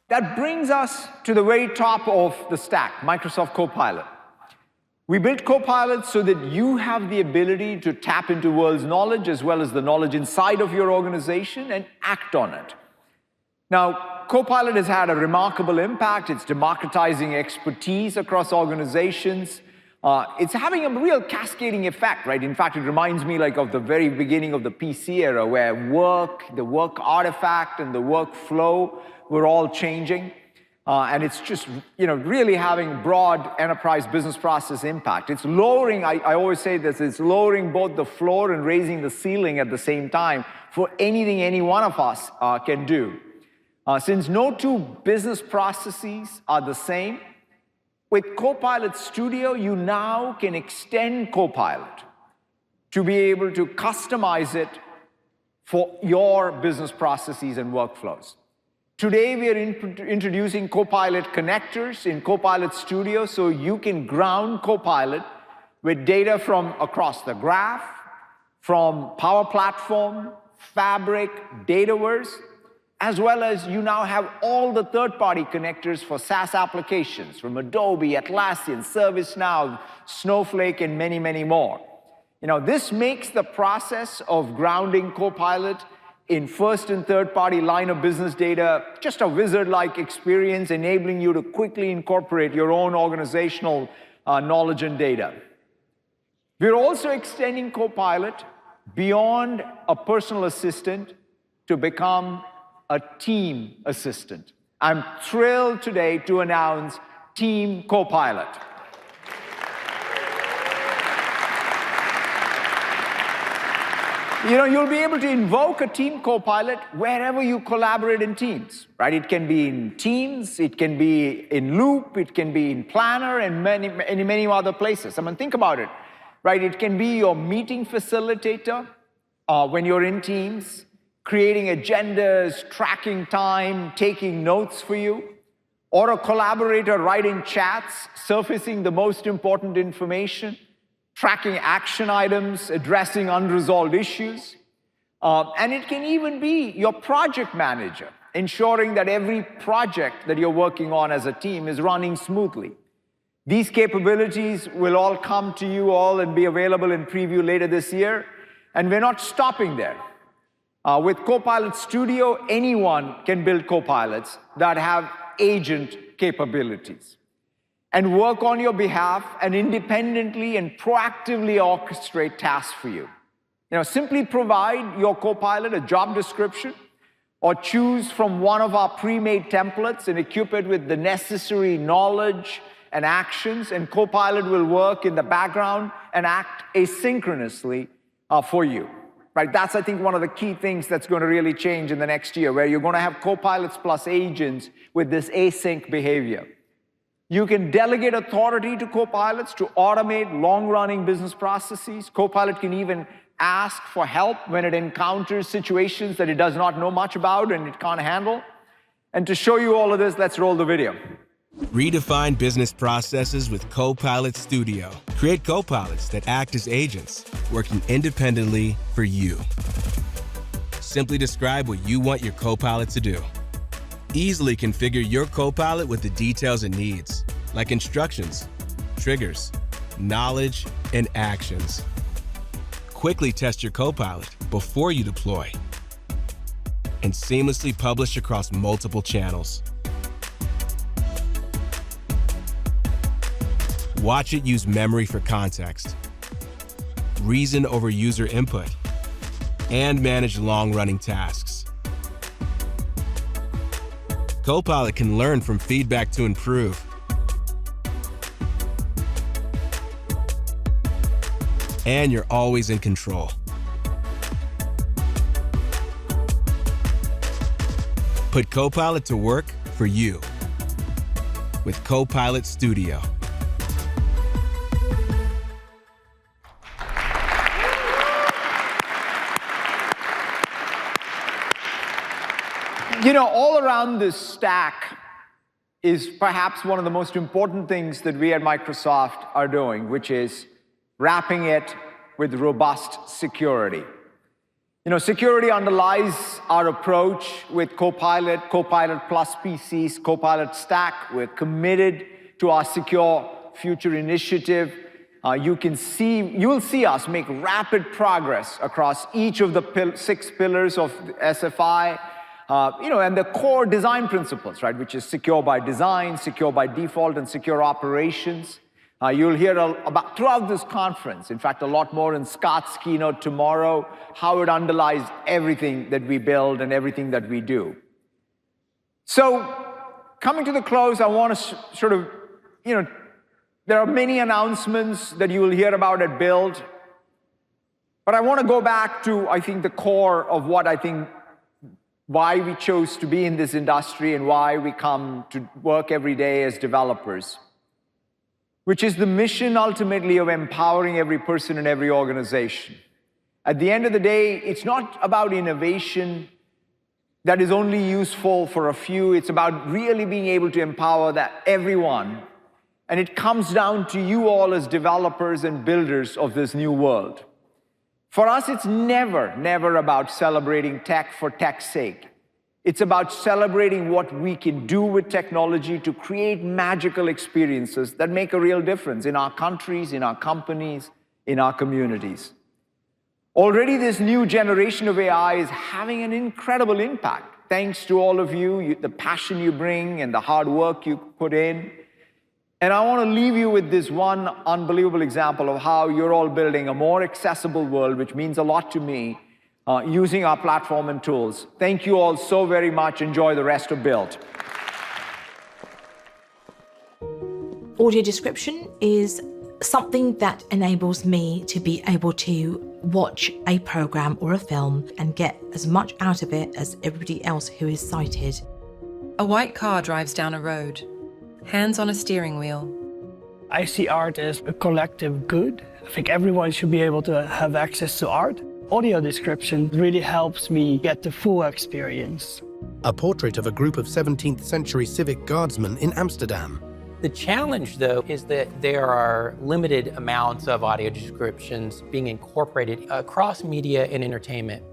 That brings us to the very top of the stack, Microsoft Copilot. We built Copilot so that you have the ability to tap into world's knowledge as well as the knowledge inside of your organization and act on it. Now, Copilot has had a remarkable impact. It's democratizing expertise across organizations. It's having a real cascading effect, right? In fact, it reminds me like of the very beginning of the PC era where the work artifact and the workflow were all changing. And it's just, really having broad enterprise business process impact. It's lowering, I always say this, it's lowering both the floor and raising the ceiling at the same time for anything any one of us can do. Since no two business processes are the same, with Copilot Studio, you now can extend Copilot to be able to customize it for your business processes and workflows. Today, we are introducing Copilot connectors in Copilot Studio so you can ground Copilot with data from across the graph, from Power Platform, Fabric, Dataverse, as well as you now have all the third-party connectors for SaaS applications from Adobe, Atlassian, ServiceNow, Snowflake, and many, many more. This makes the process of grounding Copilot in first and third-party line of business data just a wizard-like experience, enabling you to quickly incorporate your own organizational knowledge and data. We're also extending Copilot beyond a personal assistant to become a team assistant. I'm thrilled today to announce Team Copilot. You'll be able to invoke a Team Copilot wherever you collaborate in teams, right? It can be in Teams, it can be in Loop, it can be in Planner, and many other places. Think about it, right? It can be your meeting facilitator when you're in Teams, creating agendas, tracking time, taking notes for you, or a collaborator writing chats, surfacing the most important information, tracking action items, addressing unresolved issues. And it can even be your project manager, ensuring that every project that you're working on as a team is running smoothly. These capabilities will all come to you all and be available in preview later this year. And we're not stopping there. With Copilot Studio, anyone can build Copilots that have agent capabilities and work on your behalf and independently and proactively orchestrate tasks for you. Simply provide your Copilot a job description or choose from one of our pre-made templates and equip it with the necessary knowledge and actions, and Copilot will work in the background and act asynchronously for you. Right? That's, I think, one of the key things that's going to really change in the next year, where you're going to have Copilots plus agents with this async behavior. You can delegate authority to Copilots to automate long-running business processes. Copilot can even ask for help when it encounters situations that it does not know much about and it can't handle. And to show you all of this, let's roll the video. Redefine business processes with Copilot Studio. Create Copilots that act as agents, working independently for you. Simply describe what you want your Copilot to do. Easily configure your Copilot with the details it needs, like instructions, triggers, knowledge, and actions. Quickly test your Copilot before you deploy, and seamlessly publish across multiple channels. Watch it use memory for context, reason over user input, and manage long-running tasks. Copilot can learn from feedback to improve. And you're always in control. Put Copilot to work for you with Copilot Studio. All around this stack is perhaps one of the most important things that we at Microsoft are doing, which is wrapping it with robust security. Security underlies our approach with Copilot, Copilot Plus PCs, Copilot Stack. We're committed to our Secure Future initiative. You'll see us make rapid progress across each of the 6 pillars of SFI, and the core design principles, right, which is secure by design, secure by default, and secure operations. You'll hear about throughout this conference, in fact, a lot more in Scott's keynote tomorrow, how it underlies everything that we build and everything that we do. So, coming to the close, I want to there are many announcements that you will hear about at Build, but I want to go back to, I think, the core of why we chose to be in this industry and why we come to work every day as developers, which is the mission ultimately of empowering every person in every organization. At the end of the day, it's not about innovation that is only useful for a few. It's about really being able to empower everyone. And it comes down to you all as developers and builders of this new world. For us, it's never about celebrating tech for tech's sake. It's about celebrating what we can do with technology to create magical experiences that make a real difference in our countries, in our companies, in our communities. Already this new generation of AI is having an incredible impact. Thanks to all of you, the passion you bring and the hard work you put in. And I want to leave you with this one unbelievable example of how you're all building a more accessible world, which means a lot to me, using our platform and tools. Thank you all so very much. Enjoy the rest of Build. Audio description is something that enables me to be able to watch a program or a film and get as much out of it as everybody else who is sighted. A white car drives down a road. Hands on a steering wheel. I see art as a collective good. I think everyone should be able to have access to art. Audio description really helps me get the full experience. A portrait of a group of 17th century civic guardsmen in Amsterdam. The challenge, though, is that there are limited amounts of audio descriptions being incorporated across media and entertainment.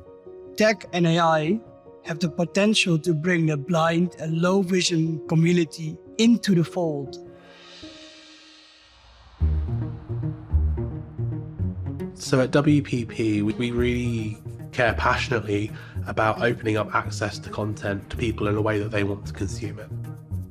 Tech and AI have the potential to bring the blind and low vision community into the fold. So at WPP, we really care passionately about opening up access to content to people in a way that they want to consume it.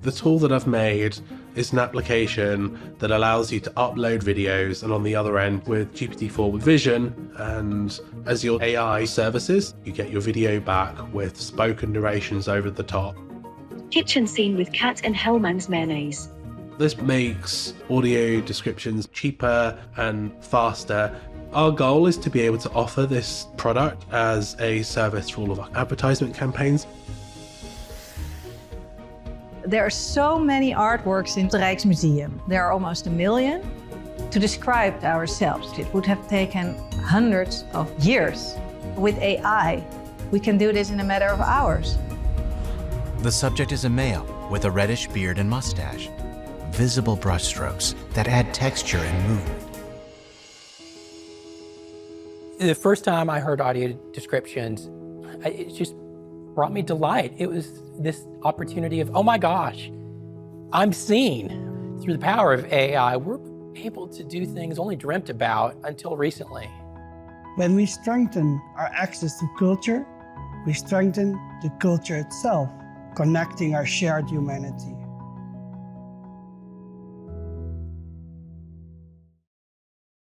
The tool that I've made is an application that allows you to upload videos, and on the other end with GPT-4 with Vision and as your AI services, you get your video back with spoken narrations over the top. Kitchen scene with Kat and Hellmann's mayonnaise. This makes audio descriptions cheaper and faster. Our goal is to be able to offer this product as a service for all of our advertisement campaigns. There are so many artworks in the Rijksmuseum. There are almost 1 million. To describe ourselves, it would have taken hundreds of years. With AI, we can do this in a matter of hours. The subject is a male with a reddish beard and mustache. Visible brushstrokes that add texture and movement. The first time I heard audio descriptions, it just brought me delight. It was this opportunity of, oh my gosh, I'm seen. Through the power of AI, we're able to do things only dreamt about until recently. When we strengthen our access to culture, we strengthen the culture itself, connecting our shared humanity.